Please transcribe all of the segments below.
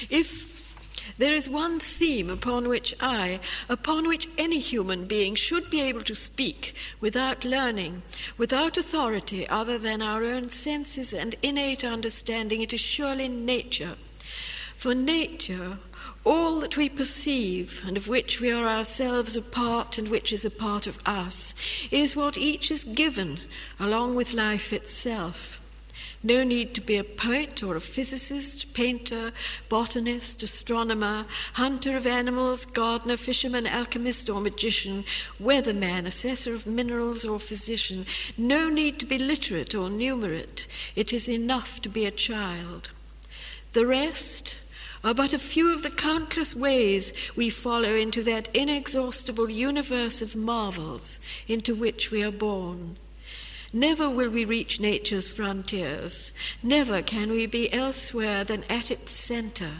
If there is one theme upon which any human being should be able to speak without learning, without authority other than our own senses and innate understanding, it is surely nature. For nature, all that we perceive and of which we are ourselves a part and which is a part of us, is what each is given along with life itself. No need to be a poet or a physicist, painter, botanist, astronomer, hunter of animals, gardener, fisherman, alchemist or magician, weatherman, assessor of minerals or physician. No need to be literate or numerate. It is enough to be a child. The rest are but a few of the countless ways we follow into that inexhaustible universe of marvels into which we are born. Never will we reach nature's frontiers. Never can we be elsewhere than at its center.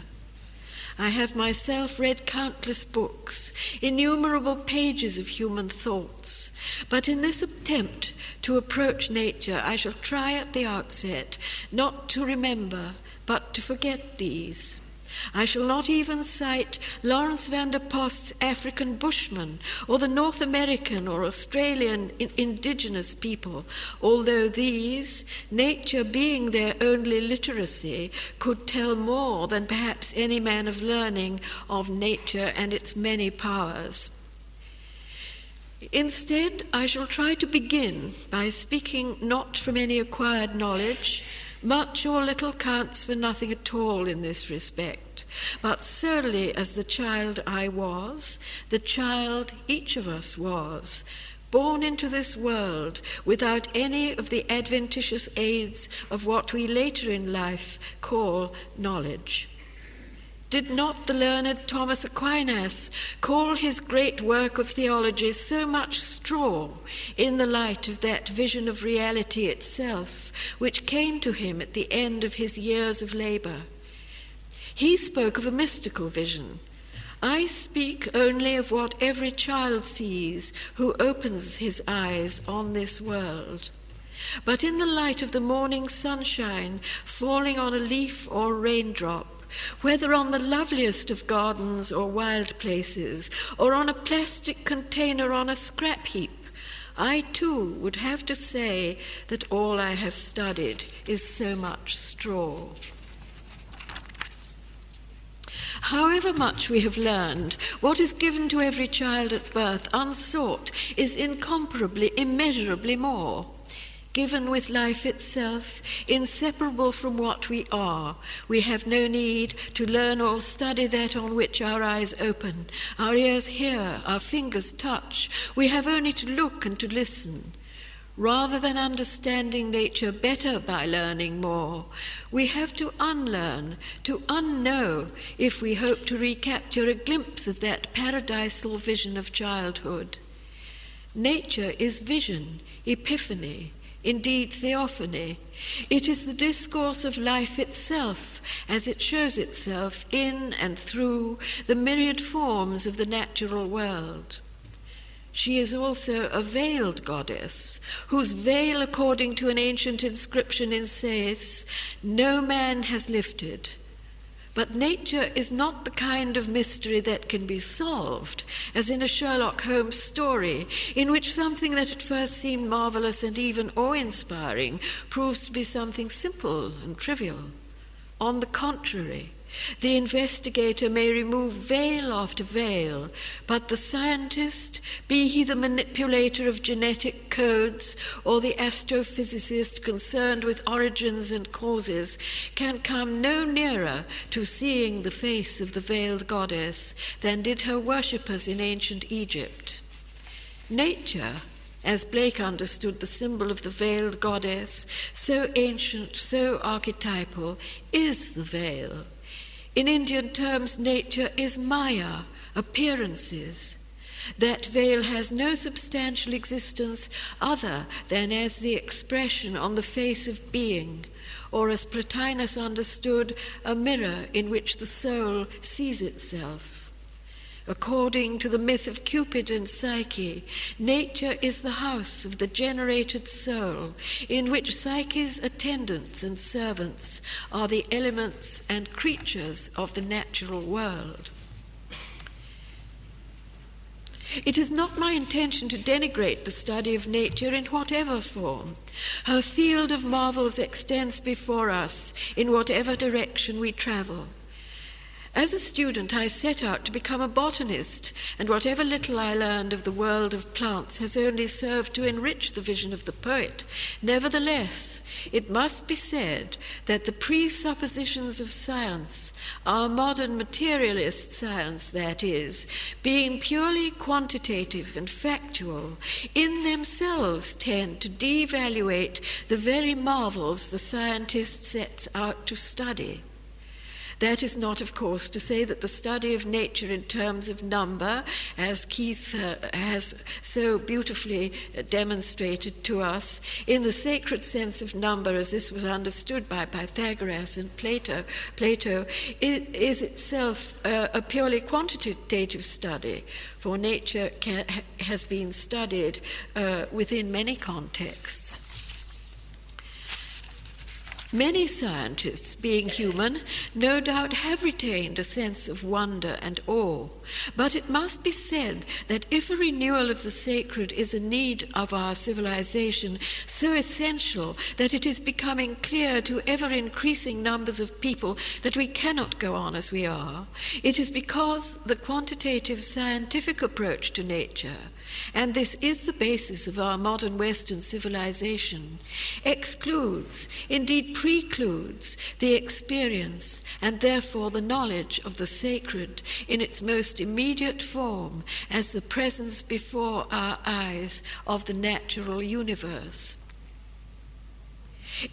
I have myself read countless books, innumerable pages of human thoughts, but in this attempt to approach nature, I shall try at the outset not to remember, but to forget these. I shall not even cite Lawrence van der Post's African Bushmen or the North American or Australian indigenous people, although these, nature being their only literacy, could tell more than perhaps any man of learning of nature and its many powers. Instead, I shall try to begin by speaking not from any acquired knowledge. Much or little counts for nothing at all in this respect, but solely as the child I was, the child each of us was, born into this world without any of the adventitious aids of what we later in life call knowledge. Did not the learned Thomas Aquinas call his great work of theology so much straw in the light of that vision of reality itself, which came to him at the end of his years of labor? He spoke of a mystical vision. I speak only of what every child sees who opens his eyes on this world. But in the light of the morning sunshine falling on a leaf or raindrop, whether on the loveliest of gardens or wild places, or on a plastic container on a scrap heap, I too would have to say that all I have studied is so much straw. However much we have learned, what is given to every child at birth unsought is incomparably, immeasurably more. Given with life itself, inseparable from what we are, we have no need to learn or study that on which our eyes open, our ears hear, our fingers touch. We have only to look and to listen. Rather than understanding nature better by learning more, we have to unlearn, to unknow, if we hope to recapture a glimpse of that paradisal vision of childhood. Nature is vision, epiphany, indeed theophany. It is the discourse of life itself as it shows itself in and through the myriad forms of the natural world. She is also a veiled goddess, whose veil, according to an ancient inscription, says, "No man has lifted." But nature is not the kind of mystery that can be solved, as in a Sherlock Holmes story, in which something that at first seemed marvelous and even awe-inspiring proves to be something simple and trivial. On the contrary, the investigator may remove veil after veil, but the scientist, be he the manipulator of genetic codes or the astrophysicist concerned with origins and causes, can come no nearer to seeing the face of the veiled goddess than did her worshippers in ancient Egypt. Nature, as Blake understood the symbol of the veiled goddess, so ancient, so archetypal, is the veil. In Indian terms, nature is Maya, appearances. That veil has no substantial existence other than as the expression on the face of being, or as Plotinus understood, a mirror in which the soul sees itself. According to the myth of Cupid and Psyche, nature is the house of the generated soul, in which Psyche's attendants and servants are the elements and creatures of the natural world. It is not my intention to denigrate the study of nature in whatever form. Her field of marvels extends before us in whatever direction we travel. As a student, I set out to become a botanist, and whatever little I learned of the world of plants has only served to enrich the vision of the poet. Nevertheless, it must be said that the presuppositions of science, our modern materialist science that is, being purely quantitative and factual, in themselves tend to devaluate the very marvels the scientist sets out to study. That is not, of course, to say that the study of nature in terms of number, as Keith has so beautifully demonstrated to us, in the sacred sense of number as this was understood by Pythagoras and Plato is itself a purely quantitative study, for nature has been studied within many contexts. Many scientists, being human, no doubt have retained a sense of wonder and awe, but it must be said that if a renewal of the sacred is a need of our civilization so essential that it is becoming clear to ever-increasing numbers of people that we cannot go on as we are, it is because the quantitative scientific approach to nature, and this is the basis of our modern Western civilization, excludes, indeed precludes, the experience and therefore the knowledge of the sacred in its most immediate form as the presence before our eyes of the natural universe.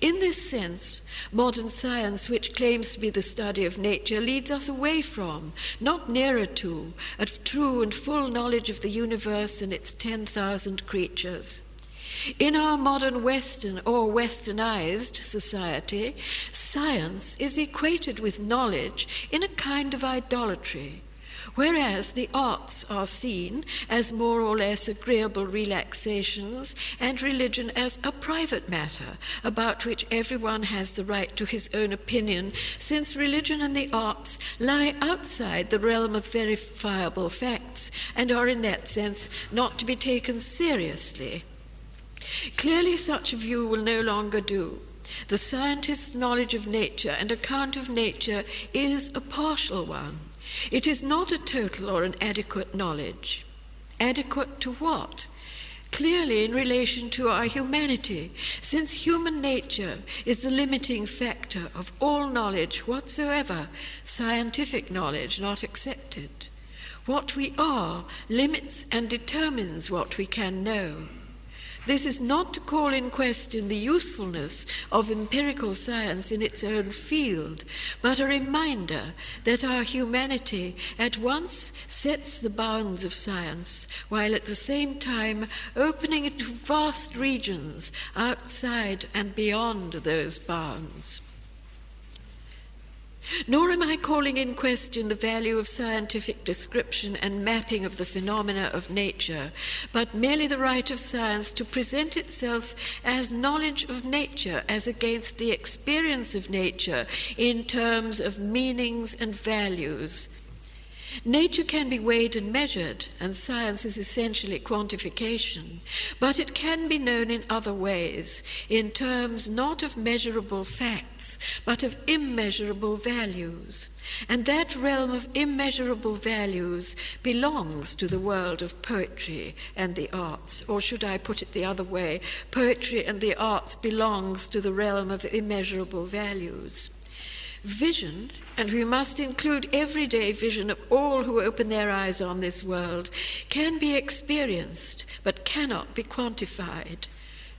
In this sense, modern science, which claims to be the study of nature, leads us away from, not nearer to, a true and full knowledge of the universe and its 10,000 creatures. In our modern Western or westernized society, science is equated with knowledge in a kind of idolatry, whereas the arts are seen as more or less agreeable relaxations and religion as a private matter about which everyone has the right to his own opinion, since religion and the arts lie outside the realm of verifiable facts and are in that sense not to be taken seriously. Clearly such a view will no longer do. The scientist's knowledge of nature and account of nature is a partial one. It is not a total or an adequate knowledge. Adequate to what? Clearly in relation to our humanity, since human nature is the limiting factor of all knowledge whatsoever, scientific knowledge not accepted. What we are limits and determines what we can know. This is not to call in question the usefulness of empirical science in its own field, but a reminder that our humanity at once sets the bounds of science, while at the same time opening it to vast regions outside and beyond those bounds. Nor am I calling in question the value of scientific description and mapping of the phenomena of nature, but merely the right of science to present itself as knowledge of nature as against the experience of nature in terms of meanings and values. Nature can be weighed and measured, and science is essentially quantification, but it can be known in other ways, in terms not of measurable facts, but of immeasurable values. And that realm of immeasurable values belongs to the world of poetry and the arts. Or should I put it the other way, poetry and the arts belongs to the realm of immeasurable values. Vision, and we must include everyday vision of all who open their eyes on this world, can be experienced but cannot be quantified.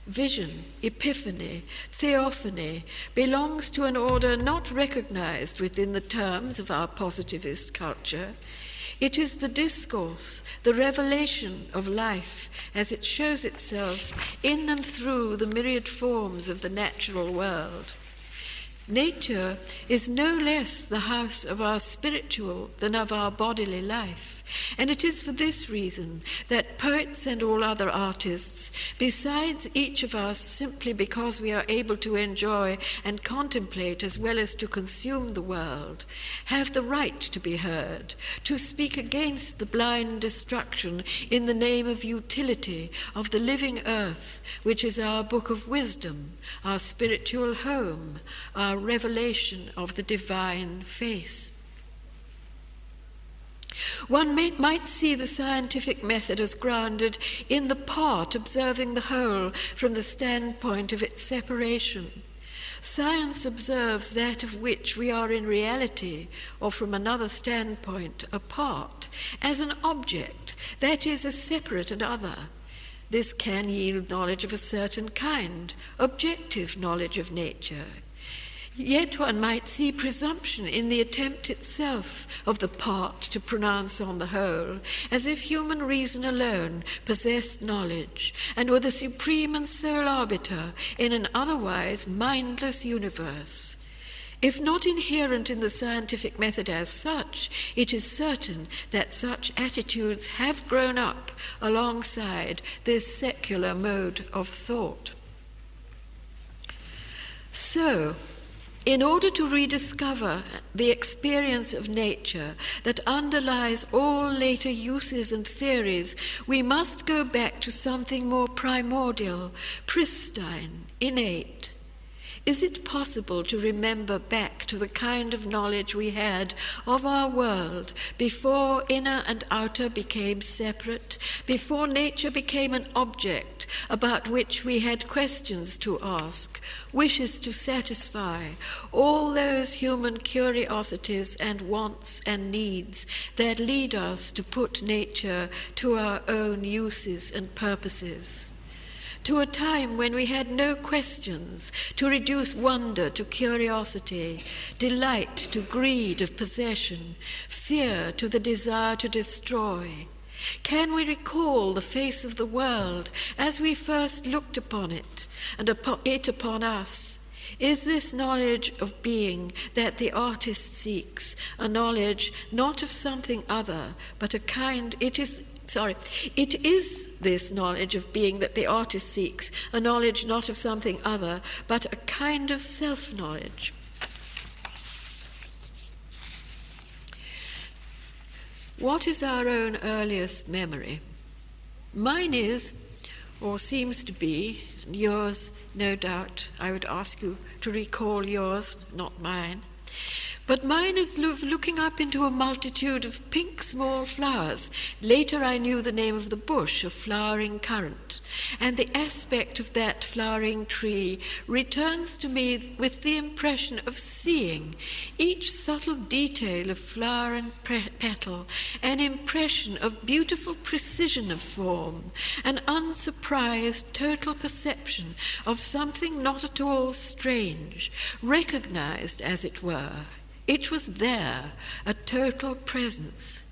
Vision, epiphany, theophany belongs to an order not recognized within the terms of our positivist culture. It is the discourse, the revelation of life as it shows itself in and through the myriad forms of the natural world. Nature is no less the house of our spiritual than of our bodily life. And it is for this reason that poets and all other artists, besides each of us simply because we are able to enjoy and contemplate as well as to consume the world, have the right to be heard, to speak against the blind destruction in the name of utility of the living earth, which is our book of wisdom, our spiritual home, our revelation of the divine face. One might see the scientific method as grounded in the part observing the whole from the standpoint of its separation. Science observes that of which we are in reality, or from another standpoint, a part, as an object, that is, a separate and other. This can yield knowledge of a certain kind, objective knowledge of nature. Yet one might see presumption in the attempt itself of the part to pronounce on the whole, as if human reason alone possessed knowledge and were the supreme and sole arbiter in an otherwise mindless universe. If not inherent in the scientific method as such, it is certain that such attitudes have grown up alongside this secular mode of thought. So, in order to rediscover the experience of nature that underlies all later uses and theories, we must go back to something more primordial, pristine, innate. Is it possible to remember back to the kind of knowledge we had of our world before inner and outer became separate, before nature became an object about which we had questions to ask, wishes to satisfy, all those human curiosities and wants and needs that lead us to put nature to our own uses and purposes? To a time when we had no questions, to reduce wonder to curiosity, delight to greed of possession, fear to the desire to destroy. Can we recall the face of the world as we first looked upon it, and it upon us? Is this knowledge of being that the artist seeks a knowledge not of something other, but a kind, it is this knowledge of being that the artist seeks, a knowledge not of something other, but a kind of self-knowledge. What is our own earliest memory? Mine is, or seems to be, and yours, no doubt, I would ask you to recall yours, not mine. But mine is looking up into a multitude of pink small flowers. Later I knew the name of the bush, a flowering currant, and the aspect of that flowering tree returns to me with the impression of seeing each subtle detail of flower and petal, an impression of beautiful precision of form, an unsurprised total perception of something not at all strange, recognized as it were. It was there, a total presence.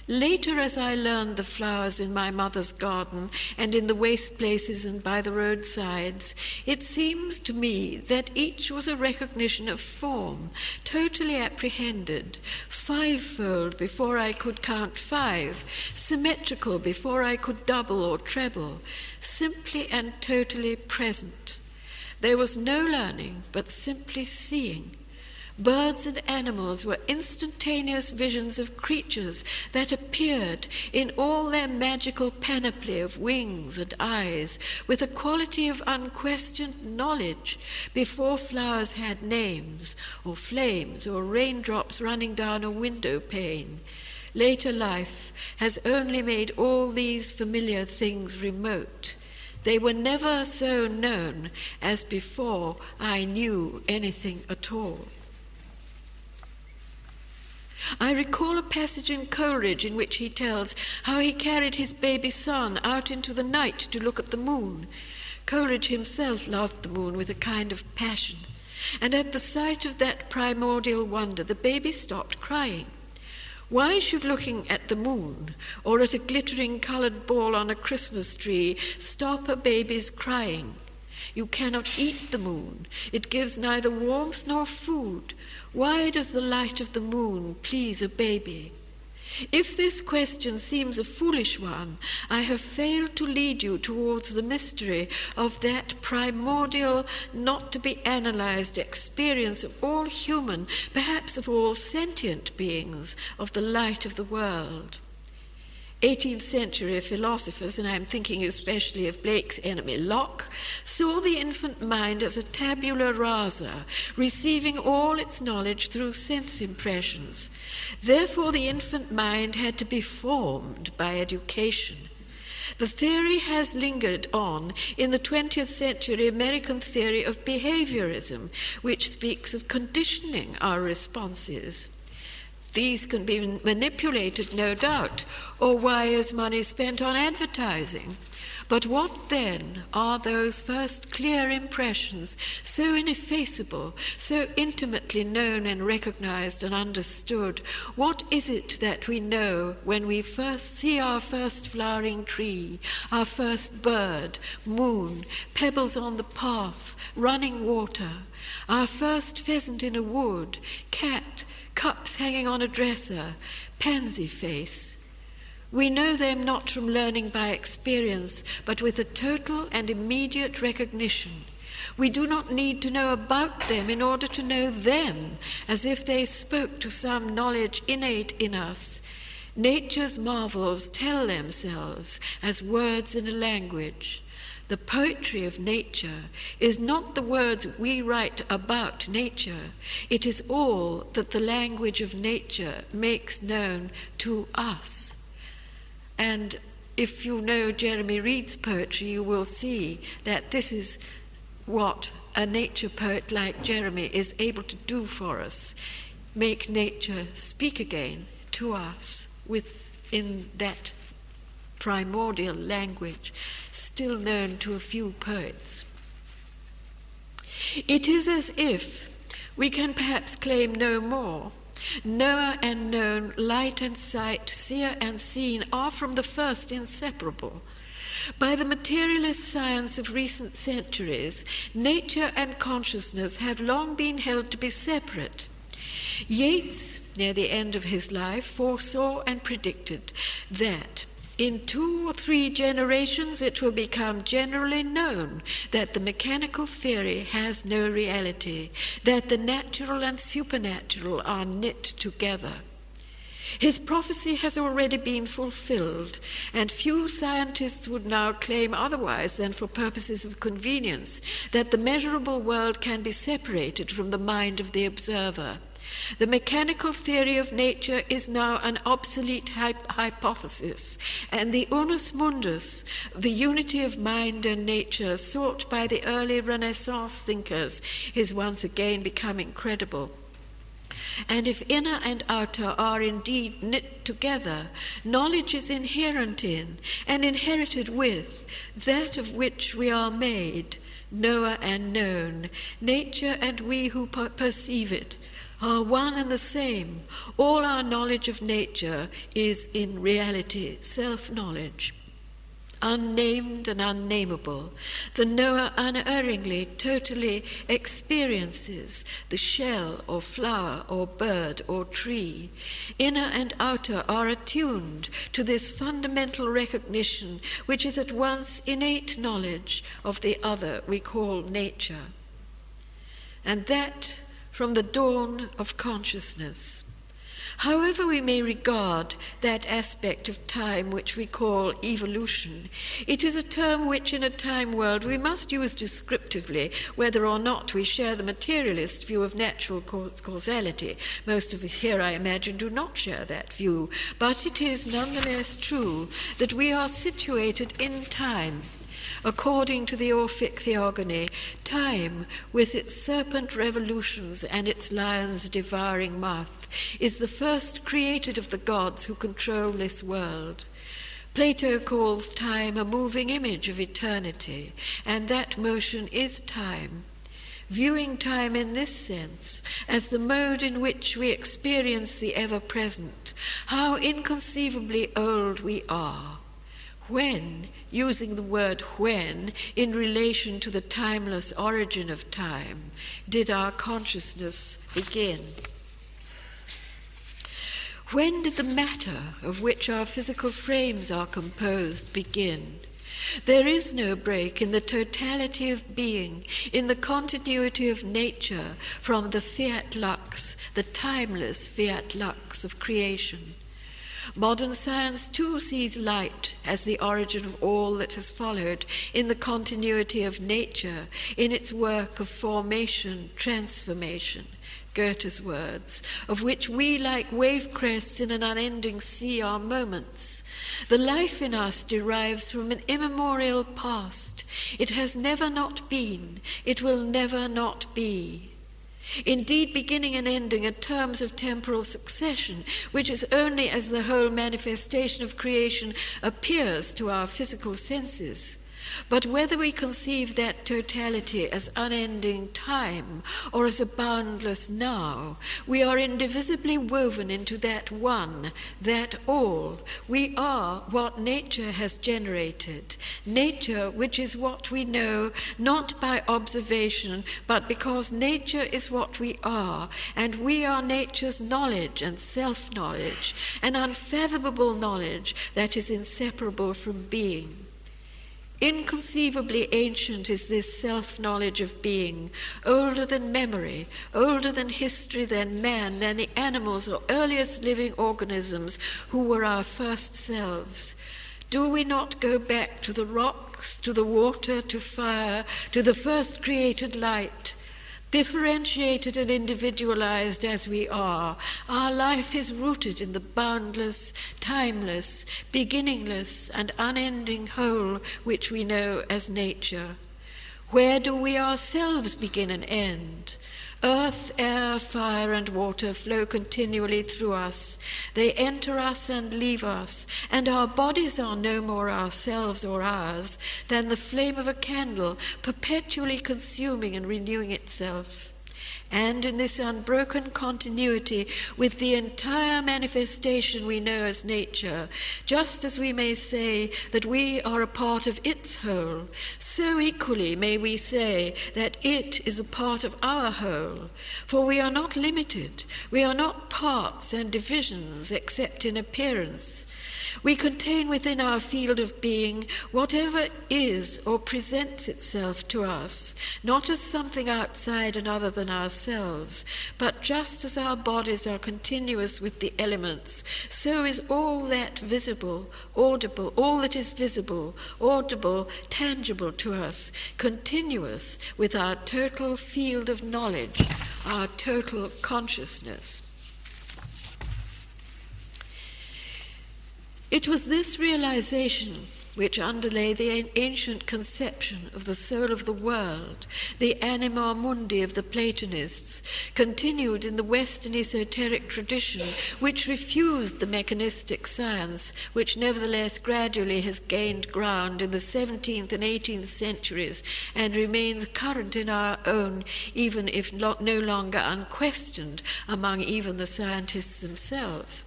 Later, as I learned the flowers in my mother's garden and in the waste places and by the roadsides, it seems to me that each was a recognition of form, totally apprehended, fivefold before I could count five, symmetrical before I could double or treble, simply and totally present. There was no learning, but simply seeing. Birds and animals were instantaneous visions of creatures that appeared in all their magical panoply of wings and eyes, with a quality of unquestioned knowledge, before flowers had names, or flames, or raindrops running down a window pane. Later life has only made all these familiar things remote. They were never so known as before I knew anything at all. I recall a passage in Coleridge in which he tells how he carried his baby son out into the night to look at the moon. Coleridge himself loved the moon with a kind of passion, and at the sight of that primordial wonder, the baby stopped crying. Why should looking at the moon or at a glittering colored ball on a Christmas tree stop a baby's crying? You cannot eat the moon. It gives neither warmth nor food. Why does the light of the moon please a baby? If this question seems a foolish one, I have failed to lead you towards the mystery of that primordial, not to be analyzed experience of all human, perhaps of all sentient beings, of the light of the world. 18th century philosophers, and I'm thinking especially of Blake's enemy Locke, saw the infant mind as a tabula rasa, receiving all its knowledge through sense impressions. Therefore, the infant mind had to be formed by education. The theory has lingered on in the 20th century American theory of behaviorism, which speaks of conditioning our responses. These can be manipulated, no doubt, or why is money spent on advertising? But what then are those first clear impressions, so ineffaceable, so intimately known and recognized and understood? What is it that we know when we first see our first flowering tree, our first bird, moon, pebbles on the path, running water, our first pheasant in a wood, cat, cups hanging on a dresser, pansy face? We know them not from learning by experience, but with a total and immediate recognition. We do not need to know about them in order to know them, as if they spoke to some knowledge innate in us. Nature's marvels tell themselves as words in a language. The poetry of nature is not the words we write about nature. It is all that the language of nature makes known to us. And if you know Jeremy Reed's poetry, you will see that this is what a nature poet like Jeremy is able to do for us, make nature speak again to us within that primordial language, still known to a few poets. It is as if we can perhaps claim no more. Knower and known, light and sight, seer and seen are from the first inseparable. By the materialist science of recent centuries, nature and consciousness have long been held to be separate. Yeats, near the end of his life, foresaw and predicted that in 2 or 3 generations it will become generally known that the mechanical theory has no reality, that the natural and supernatural are knit together. His prophecy has already been fulfilled, and few scientists would now claim otherwise than for purposes of convenience that the measurable world can be separated from the mind of the observer. The mechanical theory of nature is now an obsolete hypothesis, and the unus mundus, the unity of mind and nature sought by the early Renaissance thinkers, is once again becoming credible. And if inner and outer are indeed knit together, knowledge is inherent in and inherited with that of which we are made, knower and known, nature and we who perceive it are one and the same. All our knowledge of nature is in reality self-knowledge, unnamed and unnameable. The knower unerringly, totally experiences the shell or flower or bird or tree. Inner and outer are attuned to this fundamental recognition, which is at once innate knowledge of the other we call nature. And that from the dawn of consciousness. However we may regard that aspect of time which we call evolution, it is a term which in a time world we must use descriptively, whether or not we share the materialist view of natural causality. Most of us here, I imagine, do not share that view, but it is nonetheless true that we are situated in time. According to the Orphic Theogony, time, with its serpent revolutions and its lion's devouring mouth, is the first created of the gods who control this world. Plato calls time a moving image of eternity, and that motion is time. Viewing time in this sense, as the mode in which we experience the ever-present, how inconceivably old we are. When, using the word when in relation to the timeless origin of time, did our consciousness begin? When did the matter of which our physical frames are composed begin? There is no break in the totality of being, in the continuity of nature from the fiat lux, the timeless fiat lux of creation. Modern science too sees light as the origin of all that has followed in the continuity of nature, in its work of formation, transformation, Goethe's words, of which we, like wave crests in an unending sea, are moments. The life in us derives from an immemorial past. It has never not been. It will never not be. Indeed, beginning and ending are terms of temporal succession, which is only as the whole manifestation of creation appears to our physical senses. But whether we conceive that totality as unending time or as a boundless now, we are indivisibly woven into that one, that all. We are what nature has generated. Nature, which is what we know, not by observation, but because nature is what we are, and we are nature's knowledge and self-knowledge, an unfathomable knowledge that is inseparable from being. Inconceivably ancient is this self-knowledge of being, older than memory, older than history, than man, than the animals or earliest living organisms who were our first selves. Do we not go back to the rocks, to the water, to fire, to the first created light? Differentiated and individualized as we are, our life is rooted in the boundless, timeless, beginningless, and unending whole which we know as nature. Where do we ourselves begin and end? Earth, air, fire, and water flow continually through us. They enter us and leave us, and our bodies are no more ourselves or ours than the flame of a candle, perpetually consuming and renewing itself. And in this unbroken continuity with the entire manifestation we know as nature, just as we may say that we are a part of its whole, so equally may we say that it is a part of our whole. For we are not limited, we are not parts and divisions except in appearance. We contain within our field of being whatever is or presents itself to us, not as something outside and other than ourselves, but just as our bodies are continuous with the elements, so is all that visible, audible, all that is visible, audible, tangible to us, continuous with our total field of knowledge, our total consciousness. It was this realization which underlay the ancient conception of the soul of the world, the anima mundi of the Platonists, continued in the Western esoteric tradition, which refused the mechanistic science, which nevertheless gradually has gained ground in the 17th and 18th centuries and remains current in our own, even if no longer unquestioned among even the scientists themselves.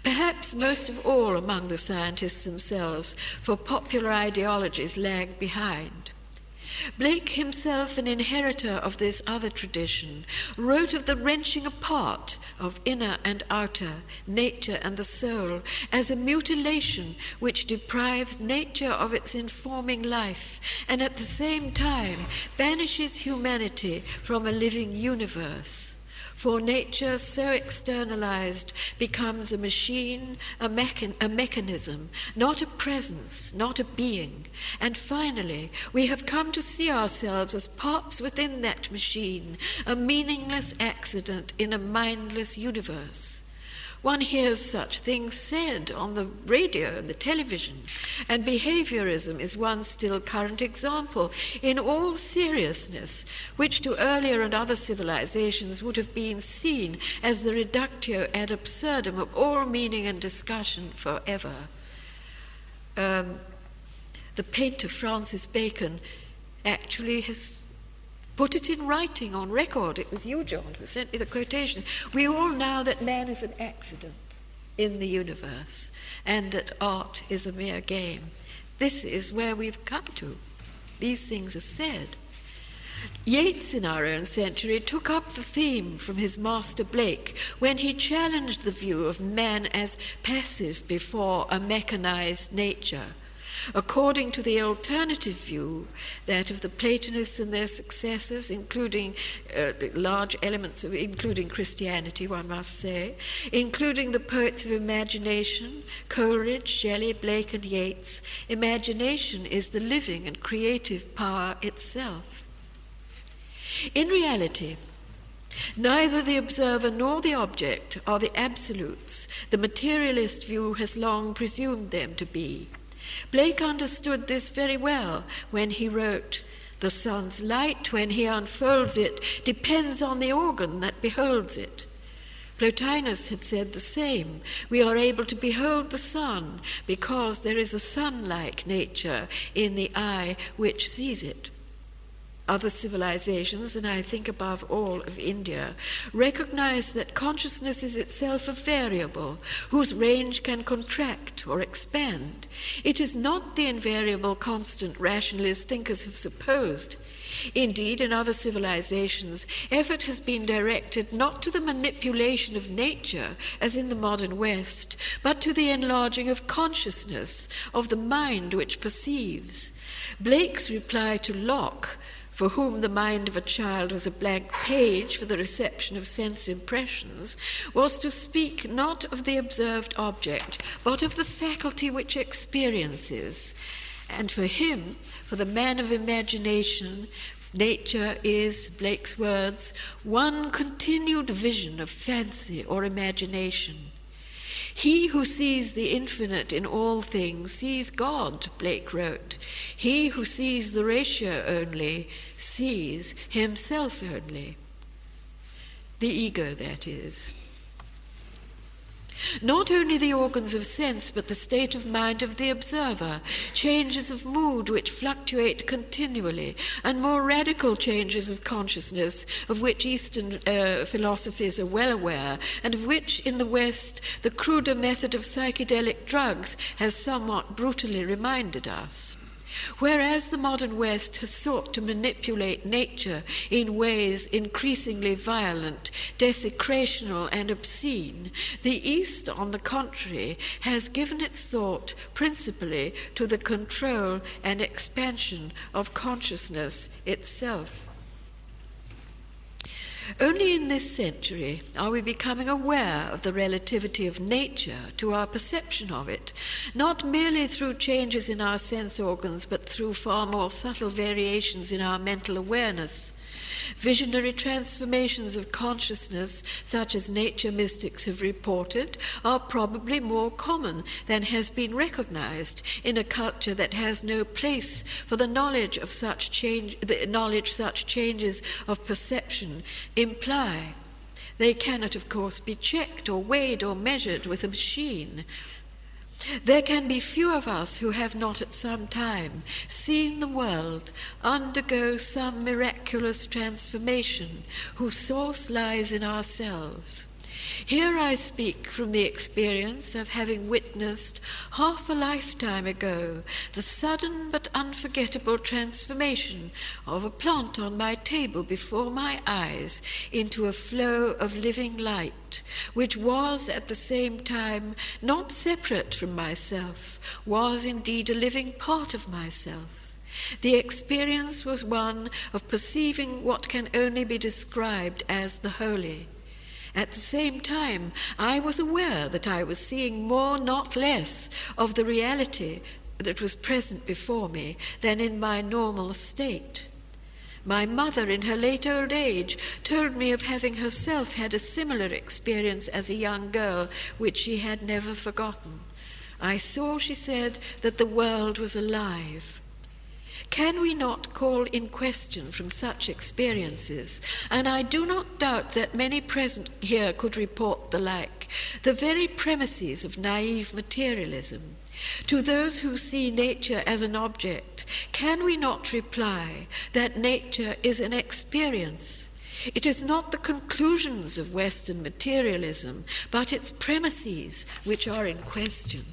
Perhaps most of all among the scientists themselves, for popular ideologies lag behind. Blake himself, an inheritor of this other tradition, wrote of the wrenching apart of inner and outer, nature and the soul, as a mutilation which deprives nature of its informing life and at the same time banishes humanity from a living universe. For nature, so externalized, becomes a machine, a mechanism, not a presence, not a being. And finally, we have come to see ourselves as parts within that machine, a meaningless accident in a mindless universe. One hears such things said on the radio and the television, and behaviorism is one still current example, in all seriousness, which to earlier and other civilizations would have been seen as the reductio ad absurdum of all meaning and discussion forever. The painter Francis Bacon actually has put it in writing on record. It was you, John, who sent me the quotation. We all know that man is an accident in the universe and that art is a mere game. This is where we've come to. These things are said. Yeats, in our own century, took up the theme from his master Blake when he challenged the view of man as passive before a mechanized nature. According to the alternative view, that of the Platonists and their successors, including large elements of, including Christianity, one must say, including the poets of imagination, Coleridge, Shelley, Blake and Yeats, imagination is the living and creative power itself. In reality, neither the observer nor the object are the absolutes the materialist view has long presumed them to be. Blake understood this very well when he wrote, "The sun's light, when he unfolds it, depends on the organ that beholds it." Plotinus had said the same. We are able to behold the sun because there is a sun-like nature in the eye which sees it. Other civilizations, and I think above all of India, recognize that consciousness is itself a variable whose range can contract or expand. It is not the invariable constant rationalist thinkers have supposed. Indeed, in other civilizations, effort has been directed not to the manipulation of nature, as in the modern West, but to the enlarging of consciousness, of the mind which perceives. Blake's reply to Locke, for whom the mind of a child was a blank page for the reception of sense impressions, was to speak not of the observed object, but of the faculty which experiences. And for him, for the man of imagination, nature is, Blake's words, one continued vision of fancy or imagination. He who sees the infinite in all things sees God, Blake wrote. He who sees the ratio only sees himself only. The ego, that is. Not only the organs of sense, but the state of mind of the observer, changes of mood which fluctuate continually, and more radical changes of consciousness, of which Eastern philosophies are well aware, and of which in the West the cruder method of psychedelic drugs has somewhat brutally reminded us. Whereas the modern West has sought to manipulate nature in ways increasingly violent, desecrational and obscene, the East, on the contrary, has given its thought principally to the control and expansion of consciousness itself. Only in this century are we becoming aware of the relativity of nature to our perception of it, not merely through changes in our sense organs, but through far more subtle variations in our mental awareness. Visionary transformations of consciousness, such as nature mystics have reported, are probably more common than has been recognized in a culture that has no place for the knowledge of such changes of perception imply. They cannot, of course, be checked or weighed or measured with a machine. There can be few of us who have not at some time seen the world undergo some miraculous transformation whose source lies in ourselves. Here I speak from the experience of having witnessed half a lifetime ago the sudden but unforgettable transformation of a plant on my table before my eyes into a flow of living light, which was at the same time not separate from myself, was indeed a living part of myself. The experience was one of perceiving what can only be described as the holy. At the same time, I was aware that I was seeing more, not less, of the reality that was present before me than in my normal state. My mother, in her late old age, told me of having herself had a similar experience as a young girl, which she had never forgotten. I saw, she said, that the world was alive. Can we not call in question from such experiences, and I do not doubt that many present here could report the like, the very premises of naive materialism? To those who see nature as an object, can we not reply that nature is an experience? It is not the conclusions of Western materialism, but its premises which are in question.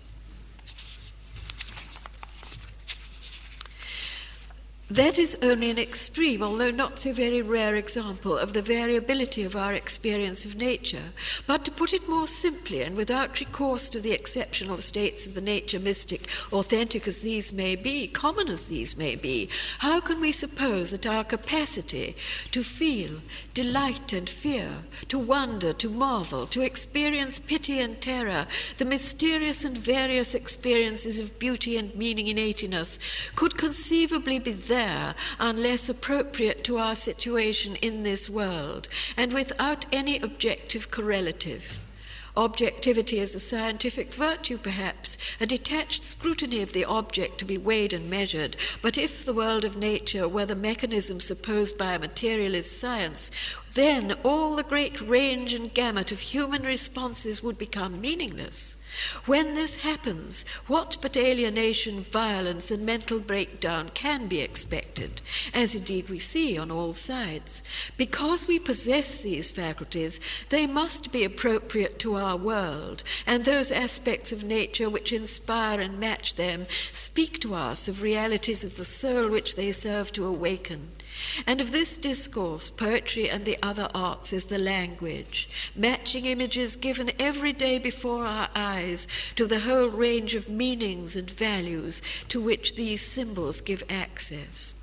That is only an extreme, although not so very rare example of the variability of our experience of nature. But to put it more simply, and without recourse to the exceptional states of the nature mystic, authentic as these may be, common as these may be, how can we suppose that our capacity to feel delight and fear, to wonder, to marvel, to experience pity and terror, the mysterious and various experiences of beauty and meaning innate in us, could conceivably be there unless appropriate to our situation in this world, and without any objective correlative? Objectivity is a scientific virtue, perhaps, a detached scrutiny of the object to be weighed and measured, but if the world of nature were the mechanism supposed by a materialist science, then all the great range and gamut of human responses would become meaningless. When this happens, what but alienation, violence, and mental breakdown can be expected, as indeed we see on all sides? Because we possess these faculties, they must be appropriate to our world, and those aspects of nature which inspire and match them speak to us of realities of the soul which they serve to awaken. And of this discourse, poetry and the other arts is the language, matching images given every day before our eyes to the whole range of meanings and values to which these symbols give access.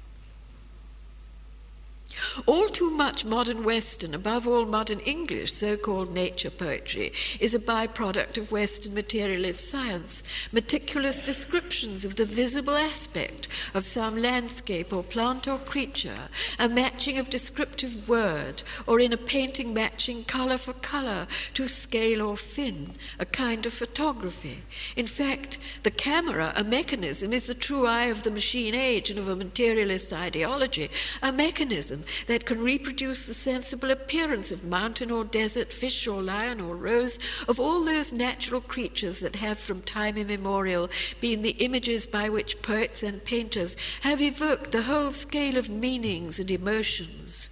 All too much modern Western, above all modern English, so-called nature poetry, is a byproduct of Western materialist science, meticulous descriptions of the visible aspect of some landscape or plant or creature, a matching of descriptive word, or in a painting matching colour for colour to scale or fin, a kind of photography. In fact, the camera, a mechanism, is the true eye of the machine age and of a materialist ideology, a mechanism that can reproduce the sensible appearance of mountain or desert, fish or lion or rose, of all those natural creatures that have from time immemorial been the images by which poets and painters have evoked the whole scale of meanings and emotions.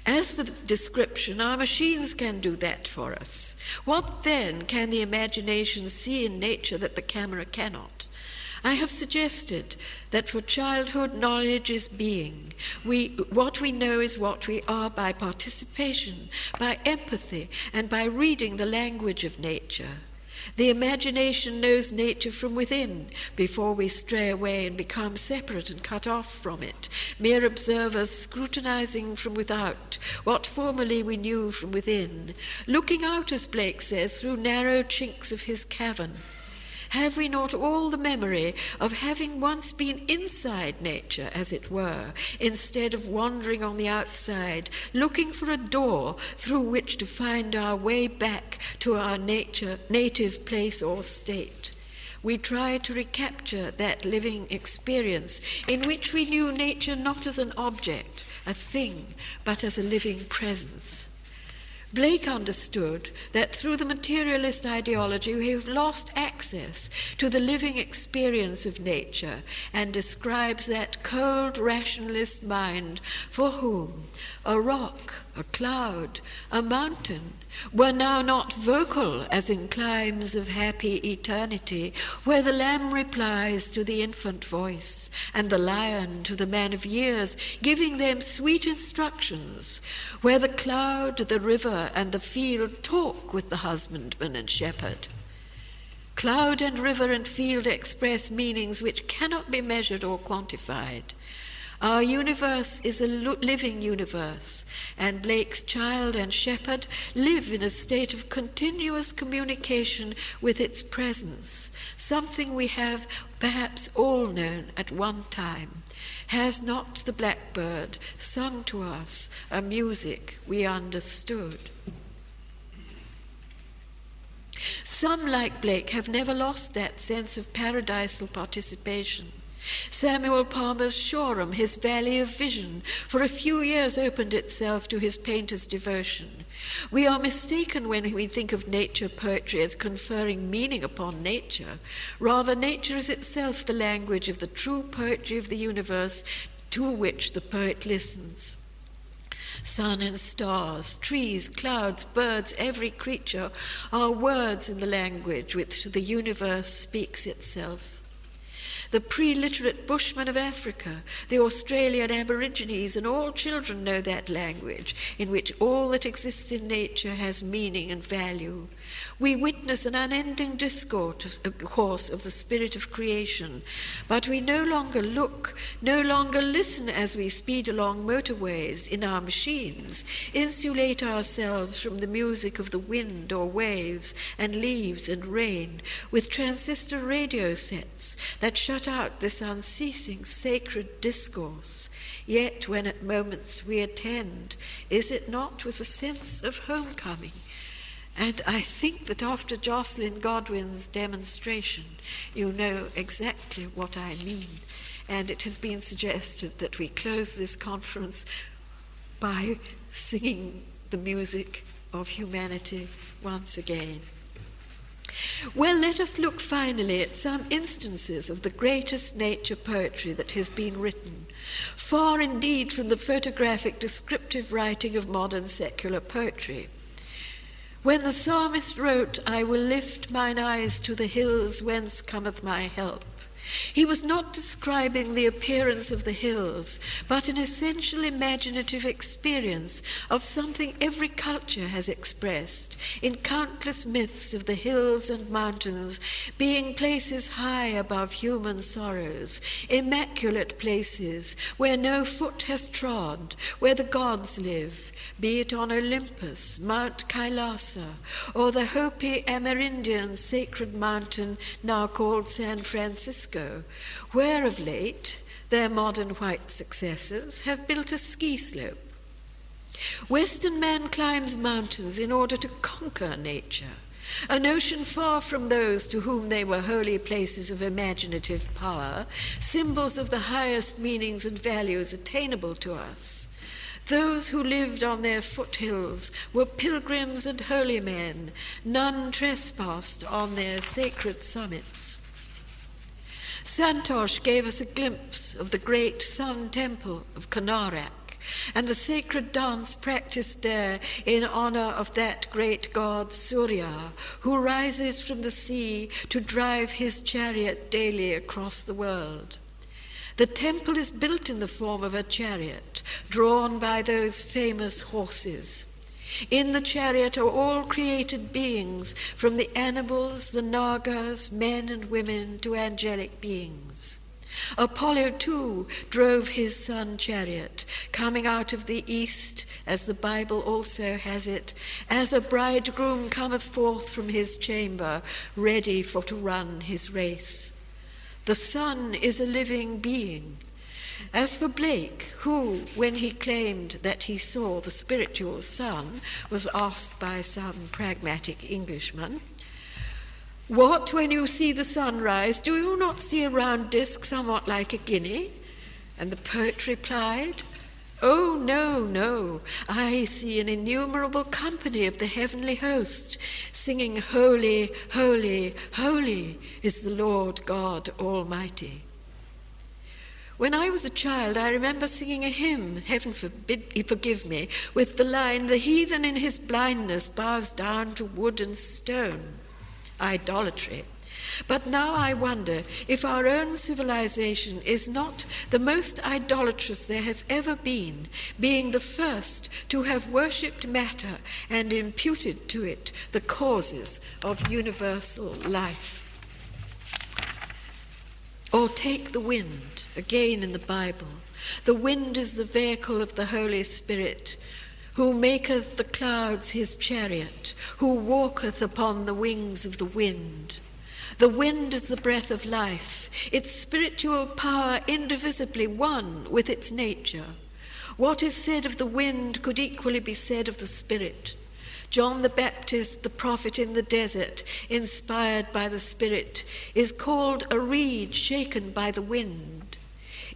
As for the description, our machines can do that for us. What then can the imagination see in nature that the camera cannot? I have suggested that for childhood, knowledge is being. What we know is what we are by participation, by empathy, and by reading the language of nature. The imagination knows nature from within before we stray away and become separate and cut off from it, mere observers scrutinizing from without what formerly we knew from within, looking out, as Blake says, through narrow chinks of his cavern. Have we not all the memory of having once been inside nature, as it were, instead of wandering on the outside, looking for a door through which to find our way back to our native place or state? We try to recapture that living experience in which we knew nature not as an object, a thing, but as a living presence. Blake understood that through the materialist ideology we have lost access to the living experience of nature, and describes that cold rationalist mind for whom a rock, a cloud, a mountain were now not vocal as in climes of happy eternity, where the lamb replies to the infant voice and the lion to the man of years, giving them sweet instructions, where the cloud, the river, and the field talk with the husbandman and shepherd. Cloud and river and field express meanings which cannot be measured or quantified. Our universe is a living universe, and Blake's child and shepherd live in a state of continuous communication with its presence, something we have perhaps all known at one time. Has not the blackbird sung to us a music we understood? Some, like Blake, have never lost that sense of paradisal participation. Samuel Palmer's Shoreham, his Valley of Vision, for a few years opened itself to his painter's devotion. We are mistaken when we think of nature poetry as conferring meaning upon nature. Rather, nature is itself the language of the true poetry of the universe to which the poet listens. Sun and stars, trees, clouds, birds, every creature are words in the language which the universe speaks itself. the pre-literate Bushmen of Africa, the Australian Aborigines, and all children know that language in which all that exists in nature has meaning and value. We witness an unending discourse of the spirit of creation, but we no longer look, no longer listen as we speed along motorways in our machines, insulate ourselves from the music of the wind or waves and leaves and rain with transistor radio sets that shut out this unceasing sacred discourse. Yet when at moments we attend, is it not with a sense of homecoming? And I think that after Jocelyn Godwin's demonstration, you know exactly what I mean. And it has been suggested that we close this conference by singing the music of humanity once again. Well, let us look finally at some instances of the greatest nature poetry that has been written, far indeed from the photographic descriptive writing of modern secular poetry. When the psalmist wrote, "I will lift mine eyes to the hills whence cometh my help," he was not describing the appearance of the hills, but an essential imaginative experience of something every culture has expressed in countless myths of the hills and mountains being places high above human sorrows, immaculate places where no foot has trod, where the gods live, be it on Olympus, Mount Kailasa, or the Hopi Amerindian sacred mountain now called San Francisco, where of late their modern white successors have built a ski slope. Western man climbs mountains in order to conquer nature, a notion far from those to whom they were holy places of imaginative power, symbols of the highest meanings and values attainable to us. Those who lived on their foothills were pilgrims and holy men. None trespassed on their sacred summits. Santosh gave us a glimpse of the great Sun Temple of Konarak and the sacred dance practiced there in honor of that great god Surya, who rises from the sea to drive his chariot daily across the world. The temple is built in the form of a chariot, drawn by those famous horses. In the chariot are all created beings, from the animals, the nagas, men and women, to angelic beings. Apollo too drove his sun chariot, coming out of the east, as the Bible also has it, as a bridegroom cometh forth from his chamber, ready for to run his race. The sun is a living being. As for Blake, who, when he claimed that he saw the spiritual sun, was asked by some pragmatic Englishman, "What, when you see the sun rise, do you not see a round disk somewhat like a guinea?" And the poet replied, "Oh, no, no, I see an innumerable company of the heavenly host, singing, 'Holy, holy, holy is the Lord God Almighty.'" When I was a child, I remember singing a hymn, heaven forgive me, with the line, "The heathen in his blindness bows down to wood and stone." Idolatry. But now I wonder if our own civilization is not the most idolatrous there has ever been, being the first to have worshipped matter and imputed to it the causes of universal life. Or take the wind, again in the Bible. The wind is the vehicle of the Holy Spirit, who maketh the clouds his chariot, who walketh upon the wings of the wind. The wind is the breath of life, its spiritual power indivisibly one with its nature. What is said of the wind could equally be said of the Spirit. John the Baptist, the prophet in the desert, inspired by the Spirit, is called a reed shaken by the wind.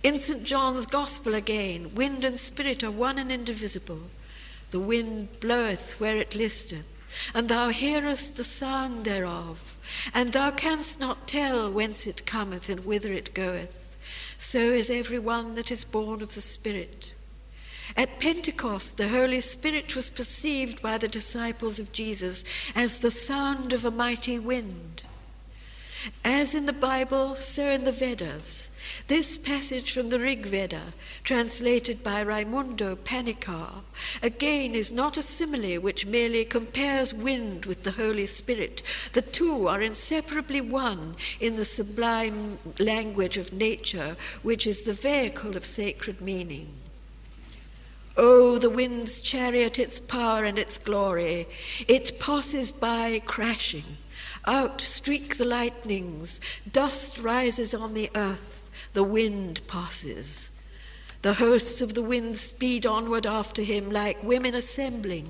In St. John's Gospel again, wind and spirit are one and indivisible. The wind bloweth where it listeth, and thou hearest the sound thereof, and thou canst not tell whence it cometh and whither it goeth. So is every one that is born of the Spirit. At Pentecost, the Holy Spirit was perceived by the disciples of Jesus as the sound of a mighty wind. As in the Bible, so in the Vedas. This passage from the Rig Veda, translated by Raimundo Panikkar, again is not a simile which merely compares wind with the Holy Spirit. The two are inseparably one in the sublime language of nature, which is the vehicle of sacred meaning. Oh, the wind's chariot, its power and its glory, it passes by crashing. Out streak the lightnings, dust rises on the earth, the wind passes. The hosts of the wind speed onward after him like women assembling.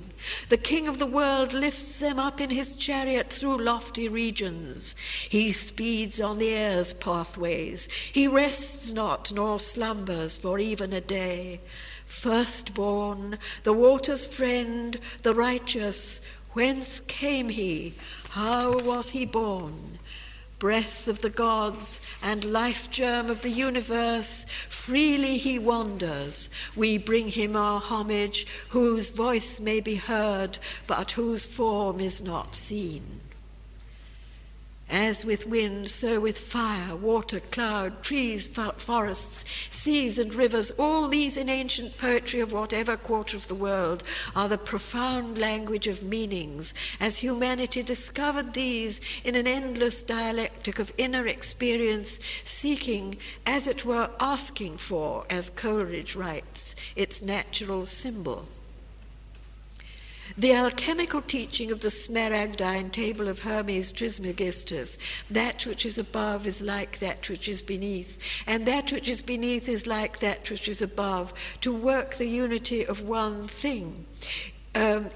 The king of the world lifts them up in his chariot through lofty regions. He speeds on the air's pathways. He rests not nor slumbers for even a day. Firstborn, the water's friend, the righteous, whence came he? How was he born? Breath of the gods and life germ of the universe, freely he wanders. We bring him our homage, whose voice may be heard, but whose form is not seen. As with wind, so with fire, water, cloud, trees, forests, seas and rivers, all these in ancient poetry of whatever quarter of the world are the profound language of meanings, as humanity discovered these in an endless dialectic of inner experience, seeking, as it were, asking for, as Coleridge writes, its natural symbol. The alchemical teaching of the Smaragdine table of Hermes Trismegistus, that which is above is like that which is beneath, and that which is beneath is like that which is above, to work the unity of one thing,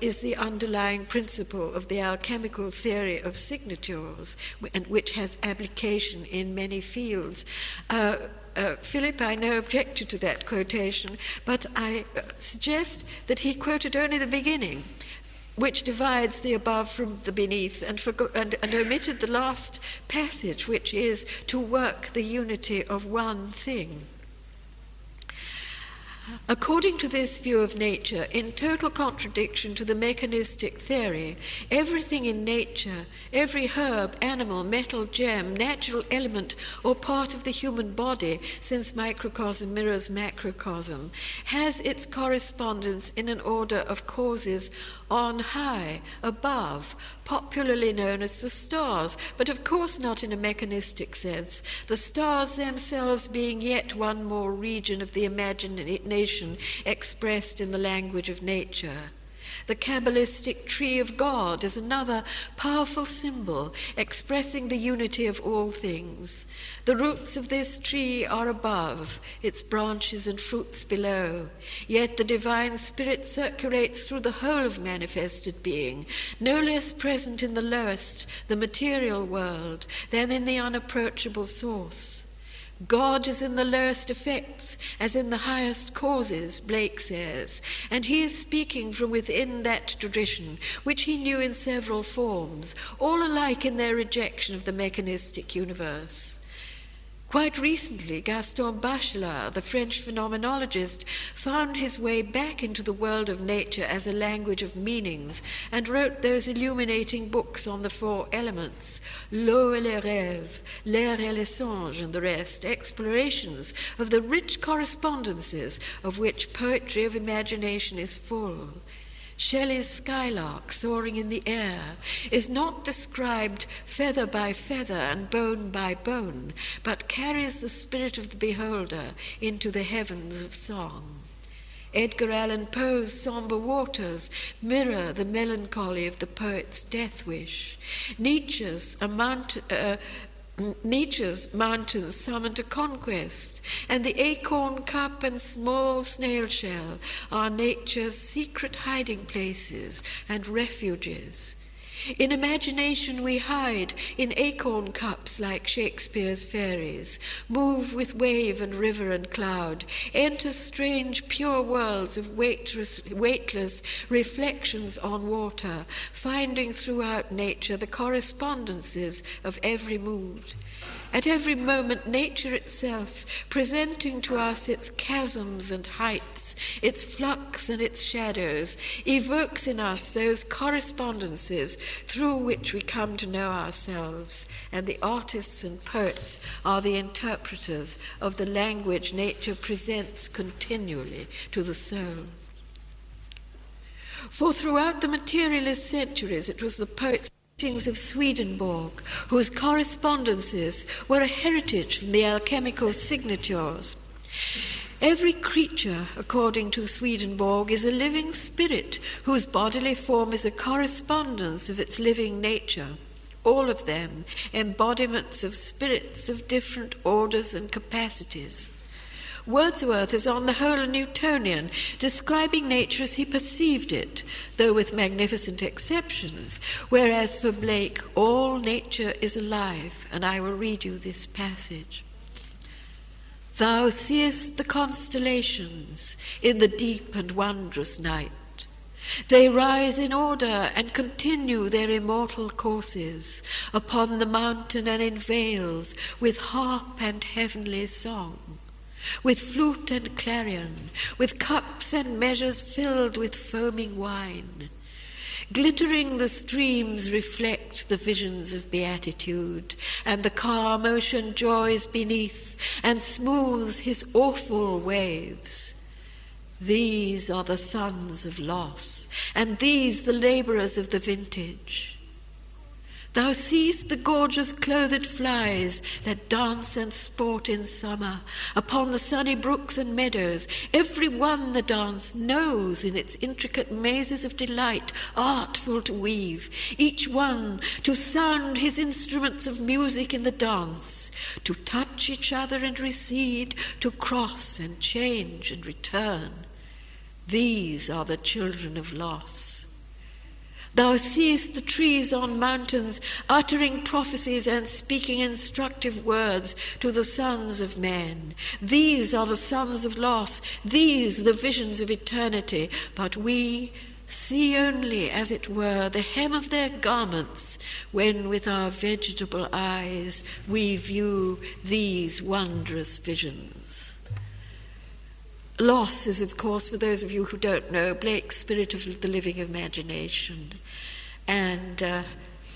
is the underlying principle of the alchemical theory of signatures, and which has application in many fields. Philip, I know, objected to that quotation, but I suggest that he quoted only the beginning, which divides the above from the beneath, and omitted the last passage, which is to work the unity of one thing. According to this view of nature, in total contradiction to the mechanistic theory, everything in nature, every herb, animal, metal, gem, natural element, or part of the human body, since microcosm mirrors macrocosm, has its correspondence in an order of causes on high, above, popularly known as the stars, but of course not in a mechanistic sense, the stars themselves being yet one more region of the imagination expressed in the language of nature. The Kabbalistic tree of God is another powerful symbol expressing the unity of all things. The roots of this tree are above, its branches and fruits below. Yet the divine spirit circulates through the whole of manifested being, no less present in the lowest, the material world, than in the unapproachable source. God is in the lowest effects as in the highest causes, Blake says, and he is speaking from within that tradition, which he knew in several forms, all alike in their rejection of the mechanistic universe. Quite recently, Gaston Bachelard, the French phenomenologist, found his way back into the world of nature as a language of meanings and wrote those illuminating books on the four elements, L'eau et les rêves, l'air et les songes, and the rest, explorations of the rich correspondences of which poetry of imagination is full. Shelley's skylark soaring in the air is not described feather by feather and bone by bone, but carries the spirit of the beholder into the heavens of song. Edgar Allan Poe's somber waters mirror the melancholy of the poet's death wish. Nietzsche's mountains summon to conquest, and the acorn cup and small snail shell are nature's secret hiding places and refuges. In imagination we hide in acorn cups like Shakespeare's fairies, move with wave and river and cloud, enter strange pure worlds of weightless reflections on water, finding throughout nature the correspondences of every mood. At every moment, nature itself, presenting to us its chasms and heights, its flux and its shadows, evokes in us those correspondences through which we come to know ourselves, and the artists and poets are the interpreters of the language nature presents continually to the soul. For throughout the materialist centuries, it was the poets of Swedenborg, whose correspondences were a heritage from the alchemical signatures. Every creature, according to Swedenborg, is a living spirit whose bodily form is a correspondence of its living nature. All of them embodiments of spirits of different orders and capacities. Wordsworth is on the whole a Newtonian, describing nature as he perceived it, though with magnificent exceptions, whereas for Blake all nature is alive, and I will read you this passage. Thou seest the constellations in the deep and wondrous night. They rise in order and continue their immortal courses upon the mountain and in vales with harp and heavenly song, with flute and clarion, with cups and measures filled with foaming wine. Glittering the streams reflect the visions of beatitude, and the calm ocean joys beneath and smooths his awful waves. These are the sons of loss, and these the labourers of the vintage. Thou seest the gorgeous clothed flies that dance and sport in summer upon the sunny brooks and meadows. Every one the dance knows in its intricate mazes of delight, artful to weave, each one to sound his instruments of music in the dance, to touch each other and recede, to cross and change and return. These are the children of loss. Thou seest the trees on mountains uttering prophecies and speaking instructive words to the sons of men. These are the sons of loss, these the visions of eternity, but we see only, as it were, the hem of their garments when with our vegetable eyes we view these wondrous visions. Loss is, of course, for those of you who don't know, Blake's Spirit of the Living Imagination. And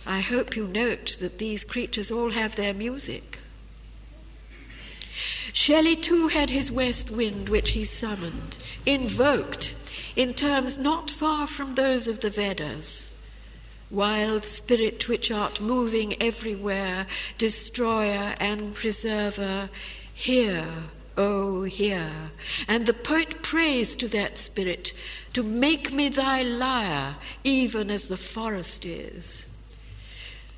I hope you note that these creatures all have their music. Shelley too had his west wind, which he summoned, invoked in terms not far from those of the Vedas. Wild spirit which art moving everywhere, destroyer and preserver, hear, oh, hear. And the poet prays to that spirit to make me thy lyre, even as the forest is.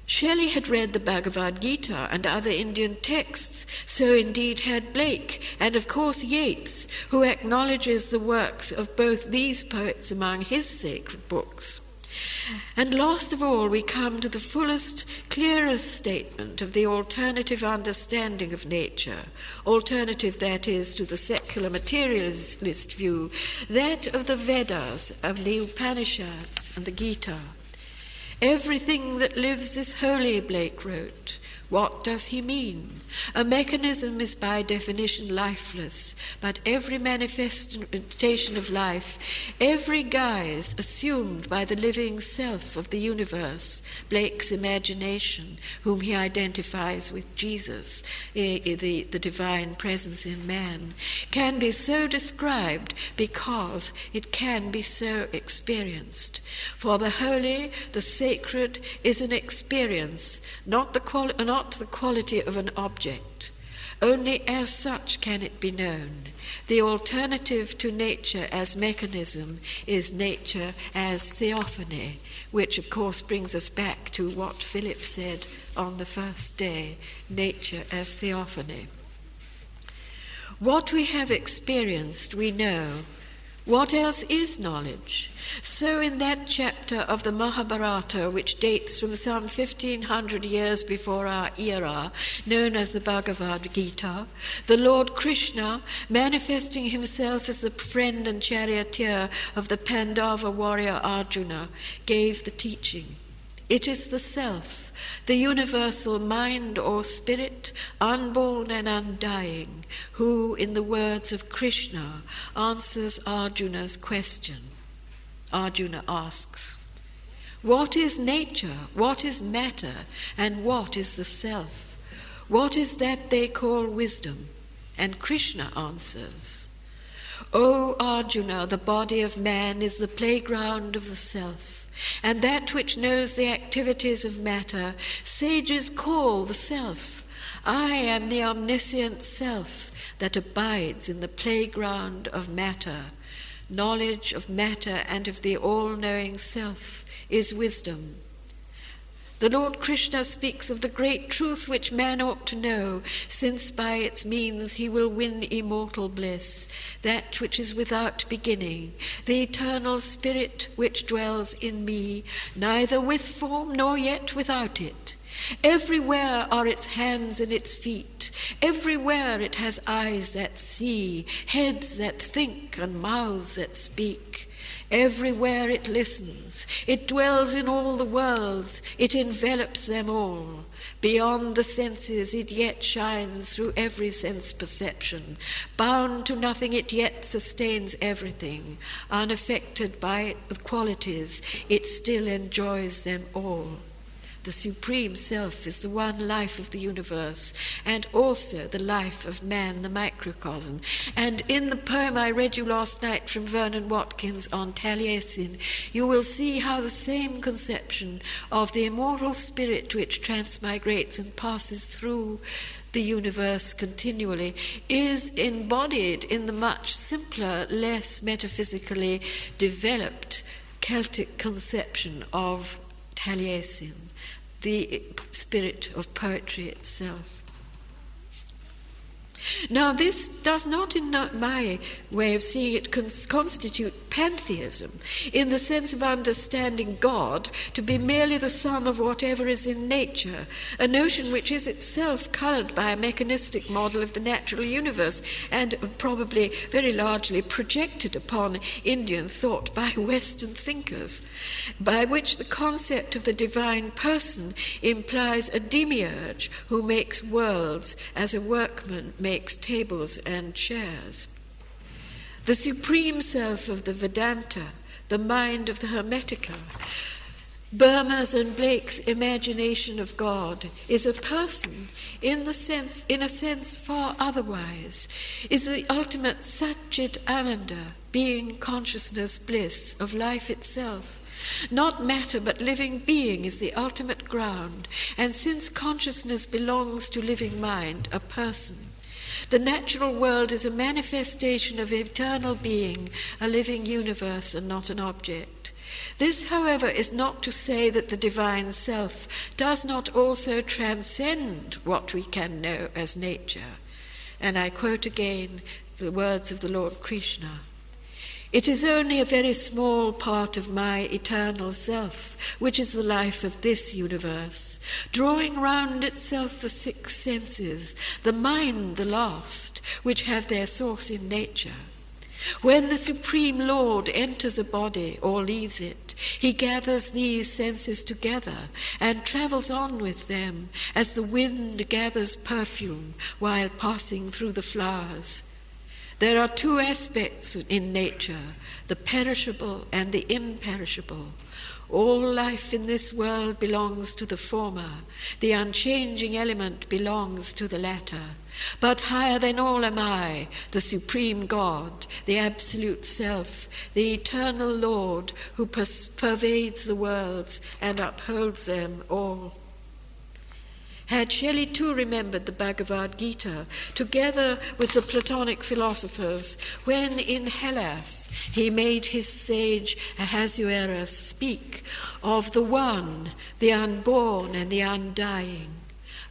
Shelley had read the Bhagavad Gita and other Indian texts, so indeed had Blake, and of course Yeats, who acknowledges the works of both these poets among his sacred books. And last of all, we come to the fullest, clearest statement of the alternative understanding of nature, alternative, that is, to the secular materialist view, that of the Vedas, of the Upanishads and the Gita. Everything that lives is holy, Blake wrote. What does he mean? A mechanism is by definition lifeless, but every manifestation of life, every guise assumed by the living self of the universe, Blake's imagination, whom he identifies with Jesus, the divine presence in man, can be so described because it can be so experienced. For the holy, the sacred, is an experience, not the quality of an object. Only as such can it be known. The alternative to nature as mechanism is nature as theophany, which of course brings us back to what Philip said on the first day, nature as theophany. What we have experienced, we know. What else is knowledge? So in that chapter of the Mahabharata, which dates from some 1500 years before our era, known as the Bhagavad Gita, the Lord Krishna, manifesting himself as the friend and charioteer of the Pandava warrior Arjuna, gave the teaching. It is the self, the universal mind or spirit, unborn and undying, who, in the words of Krishna, answers Arjuna's question. Arjuna asks, What is nature? What is matter? And what is the self? What is that they call wisdom? And Krishna answers, O Arjuna, the body of man is the playground of the self, and that which knows the activities of matter, sages call the self. I am the omniscient self that abides in the playground of matter. Knowledge of matter and of the all-knowing self is wisdom. The Lord Krishna speaks of the great truth which man ought to know, since by its means he will win immortal bliss, that which is without beginning, the eternal spirit which dwells in me, neither with form nor yet without it. Everywhere are its hands and its feet. Everywhere it has eyes that see, heads that think, and mouths that speak. Everywhere it listens. It dwells in all the worlds. It envelops them all. Beyond the senses it yet shines through every sense perception. Bound to nothing it yet sustains everything. Unaffected by its qualities, it still enjoys them all. The Supreme Self is the one life of the universe, and also the life of man, the microcosm. And in the poem I read you last night from Vernon Watkins on Taliesin, you will see how the same conception of the immortal spirit which transmigrates and passes through the universe continually is embodied in the much simpler, less metaphysically developed Celtic conception of Taliesin, the spirit of poetry itself. Now, this does not, in my way of seeing it, constitute pantheism, in the sense of understanding God to be merely the sum of whatever is in nature, a notion which is itself coloured by a mechanistic model of the natural universe, and probably very largely projected upon Indian thought by Western thinkers, by which the concept of the divine person implies a demiurge who makes worlds as a workman makes tables and chairs. The supreme self of the Vedanta, the mind of the Hermetica, Burma's and Blake's imagination of God, is a person in a sense far otherwise, is the ultimate Satchit Ananda, being, consciousness, bliss of life itself. Not matter but living being is the ultimate ground, and since consciousness belongs to living mind, a person, the natural world is a manifestation of eternal being, a living universe and not an object. This, however, is not to say that the divine self does not also transcend what we can know as nature. And I quote again the words of the Lord Krishna. It is only a very small part of my eternal self, which is the life of this universe, drawing round itself the six senses, the mind the last, which have their source in nature. When the Supreme Lord enters a body or leaves it, he gathers these senses together and travels on with them as the wind gathers perfume while passing through the flowers. There are two aspects in nature, the perishable and the imperishable. All life in this world belongs to the former. The unchanging element belongs to the latter. But higher than all am I, the Supreme God, the Absolute Self, the Eternal Lord, who pervades the worlds and upholds them all. Had Shelley too remembered the Bhagavad Gita, together with the Platonic philosophers, when in Hellas he made his sage Ahasuerus speak of the One, the unborn and the undying,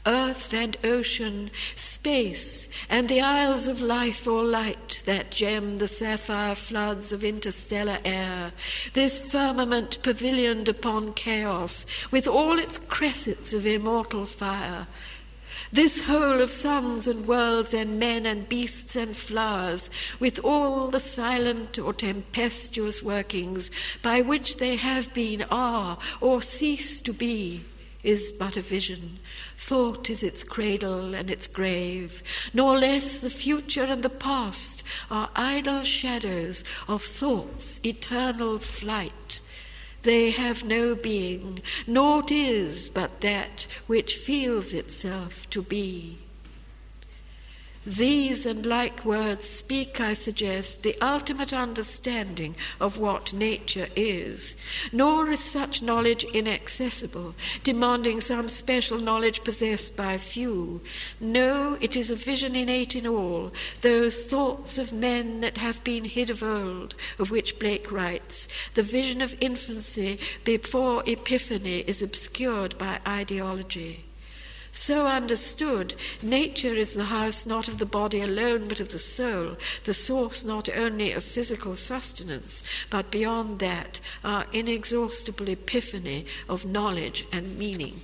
earth and ocean, space, and the isles of life or light that gem the sapphire floods of interstellar air, this firmament pavilioned upon chaos, with all its cressets of immortal fire, this whole of suns and worlds and men and beasts and flowers, with all the silent or tempestuous workings by which they have been, are, or cease to be, is but a vision. Thought is its cradle and its grave. Nor less the future and the past are idle shadows of thought's eternal flight. they have no being. Naught is but that which feels itself to be. These and like words speak, I suggest, the ultimate understanding of what nature is. Nor is such knowledge inaccessible, demanding some special knowledge possessed by few. No, it is a vision innate in all, those thoughts of men that have been hid of old, of which Blake writes, the vision of infancy before epiphany is obscured by ideology. So understood, nature is the house not of the body alone, but of the soul, the source not only of physical sustenance, but beyond that, our inexhaustible epiphany of knowledge and meaning.